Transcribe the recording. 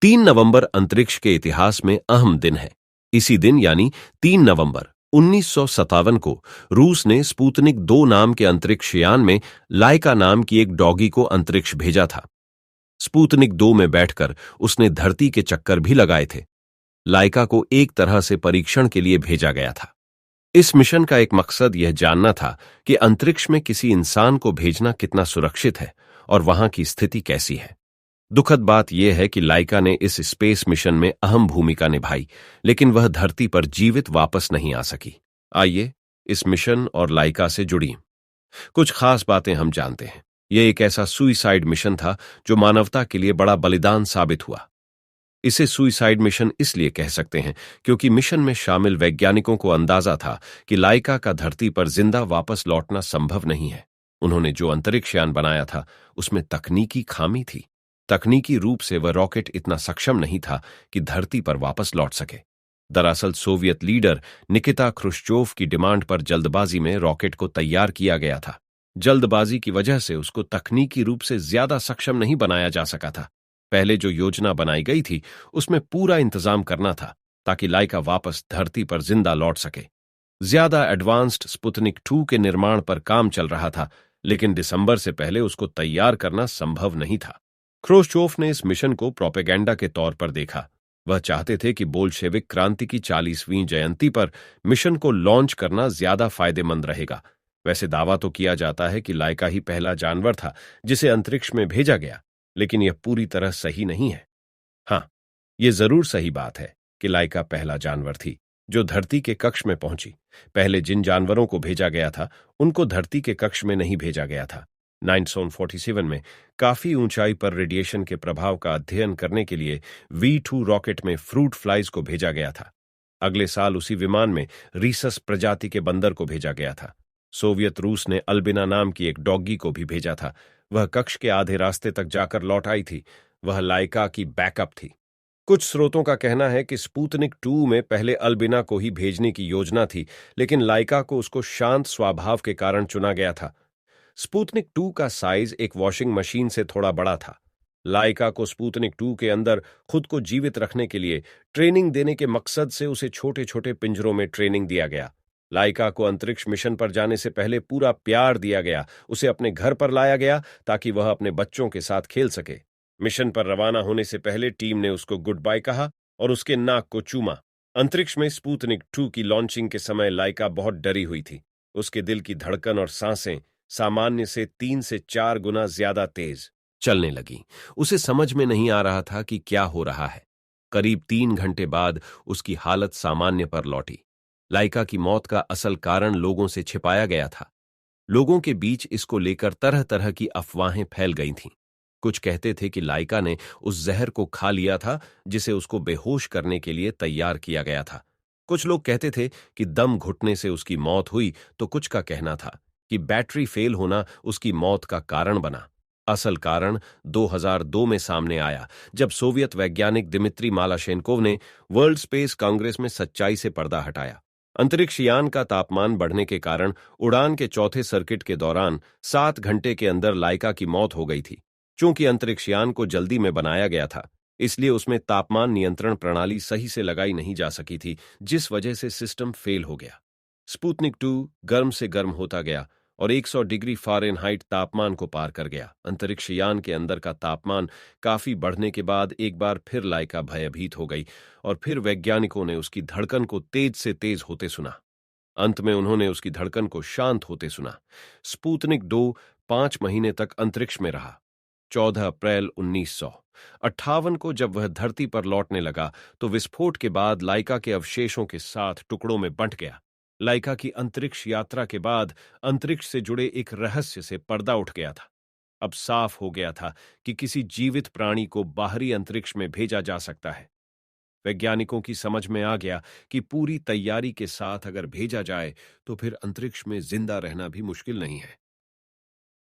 3 नवंबर अंतरिक्ष के इतिहास में अहम दिन है। इसी दिन यानी 3 नवंबर 1957 को रूस ने स्पुतनिक 2 नाम के अंतरिक्ष यान में लाइका नाम की एक डॉगी को अंतरिक्ष भेजा था। स्पुतनिक 2 में बैठकर उसने धरती के चक्कर भी लगाए थे। लाइका को एक तरह से परीक्षण के लिए भेजा गया था। इस मिशन का एक मकसद यह जानना था कि अंतरिक्ष में किसी इंसान को भेजना कितना सुरक्षित है और वहां की स्थिति कैसी है। दुखद बात यह है कि लाइका ने इस स्पेस मिशन में अहम भूमिका निभाई, लेकिन वह धरती पर जीवित वापस नहीं आ सकी। आइए इस मिशन और लाइका से जुड़ी कुछ खास बातें हम जानते हैं। यह एक ऐसा सुइसाइड मिशन था जो मानवता के लिए बड़ा बलिदान साबित हुआ। इसे सुइसाइड मिशन इसलिए कह सकते हैं क्योंकि मिशन में शामिल वैज्ञानिकों को अंदाजा था कि लाइका का धरती पर जिंदा वापस लौटना संभव नहीं है। उन्होंने जो अंतरिक्ष यान बनाया था उसमें तकनीकी खामी थी। तकनीकी रूप से वह रॉकेट इतना सक्षम नहीं था कि धरती पर वापस लौट सके। दरअसल सोवियत लीडर निकिता क्रुश्चोव की डिमांड पर जल्दबाजी में रॉकेट को तैयार किया गया था। जल्दबाजी की वजह से उसको तकनीकी रूप से ज्यादा सक्षम नहीं बनाया जा सका था। पहले जो योजना बनाई गई थी उसमें पूरा इंतजाम करना था ताकि लाइका वापस धरती पर जिंदा लौट सके। ज्यादा एडवांस्ड स्पुतनिक 2 के निर्माण पर काम चल रहा था, लेकिन दिसंबर से पहले उसको तैयार करना संभव नहीं था। क्रुश्चोव ने इस मिशन को प्रोपेगेंडा के तौर पर देखा। वह चाहते थे कि बोल्शेविक क्रांति की 40वीं जयंती पर मिशन को लॉन्च करना ज्यादा फायदेमंद रहेगा। वैसे दावा तो किया जाता है कि लाइका ही पहला जानवर था जिसे अंतरिक्ष में भेजा गया, लेकिन यह पूरी तरह सही नहीं है। हाँ, यह जरूर सही बात है कि लाइका पहला जानवर थी जो धरती के कक्ष में पहुंची। पहले जिन जानवरों को भेजा गया था उनको धरती के कक्ष में नहीं भेजा गया था। 1947 में काफी ऊंचाई पर रेडिएशन के प्रभाव का अध्ययन करने के लिए V2 रॉकेट में फ्रूट फ्लाइज को भेजा गया था। अगले साल उसी विमान में रीसस प्रजाति के बंदर को भेजा गया था। सोवियत रूस ने अल्बिना नाम की एक डॉगी को भी भेजा था। वह कक्ष के आधे रास्ते तक जाकर लौट आई थी। वह लाइका की बैकअप थी। कुछ स्रोतों का कहना है कि स्पुतनिक 2 में पहले अल्बिना को ही भेजने की योजना थी, लेकिन लाइका को उसको शांत स्वभाव के कारण चुना गया था। स्पुतनिक 2 का साइज एक वॉशिंग मशीन से थोड़ा बड़ा था। लाइका को स्पुतनिक 2 के अंदर खुद को जीवित रखने के लिए ट्रेनिंग देने के मकसद से उसे छोटे छोटे पिंजरों में ट्रेनिंग दिया गया। लाइका को अंतरिक्ष मिशन पर जाने से पहले पूरा प्यार दिया गया। उसे अपने घर पर लाया गया ताकि वह अपने बच्चों के साथ खेल सके। मिशन पर रवाना होने से पहले टीम ने उसको गुड बाय कहा और उसके नाक को चूमा। अंतरिक्ष में स्पुतनिक 2 की लॉन्चिंग के समय लाइका बहुत डरी हुई थी। उसके दिल की धड़कन और सांसें सामान्य से 3 से 4 गुना ज्यादा तेज चलने लगी। उसे समझ में नहीं आ रहा था कि क्या हो रहा है। करीब 3 घंटे बाद उसकी हालत सामान्य पर लौटी। लाइका की मौत का असल कारण लोगों से छिपाया गया था। लोगों के बीच इसको लेकर तरह तरह की अफवाहें फैल गई थीं। कुछ कहते थे कि लाइका ने उस जहर को खा लिया था जिसे उसको बेहोश करने के लिए तैयार किया गया था। कुछ लोग कहते थे कि दम घुटने से उसकी मौत हुई, तो कुछ का कहना था कि बैटरी फेल होना उसकी मौत का कारण बना। असल कारण 2002 में सामने आया जब सोवियत वैज्ञानिक दिमित्री मालाशेनकोव ने वर्ल्ड स्पेस कांग्रेस में सच्चाई से पर्दा हटाया। अंतरिक्ष यान का तापमान बढ़ने के कारण उड़ान के चौथे सर्किट के दौरान 7 घंटे के अंदर लाइका की मौत हो गई थी। चूंकि अंतरिक्ष यान को जल्दी में बनाया गया था, इसलिए उसमें तापमान नियंत्रण प्रणाली सही से लगाई नहीं जा सकी थी, जिस वजह से सिस्टम फेल हो गया। स्पुतनिक 2 गर्म से गर्म होता गया और 100 डिग्री फ़ारेनहाइट तापमान को पार कर गया। अंतरिक्ष यान के अंदर का तापमान काफी बढ़ने के बाद एक बार फिर लाइका भयभीत हो गई और फिर वैज्ञानिकों ने उसकी धड़कन को तेज से तेज होते सुना। अंत में उन्होंने उसकी धड़कन को शांत होते सुना। स्पुतनिक 2 5 महीने तक अंतरिक्ष में रहा। 14 अप्रैल 1958 को जब वह धरती पर लौटने लगा तो विस्फोट के बाद लाइका के अवशेषों के साथ टुकड़ों में बंट गया। लाइका की अंतरिक्ष यात्रा के बाद अंतरिक्ष से जुड़े एक रहस्य से पर्दा उठ गया था। अब साफ हो गया था कि किसी जीवित प्राणी को बाहरी अंतरिक्ष में भेजा जा सकता है। वैज्ञानिकों की समझ में आ गया कि पूरी तैयारी के साथ अगर भेजा जाए तो फिर अंतरिक्ष में जिंदा रहना भी मुश्किल नहीं है।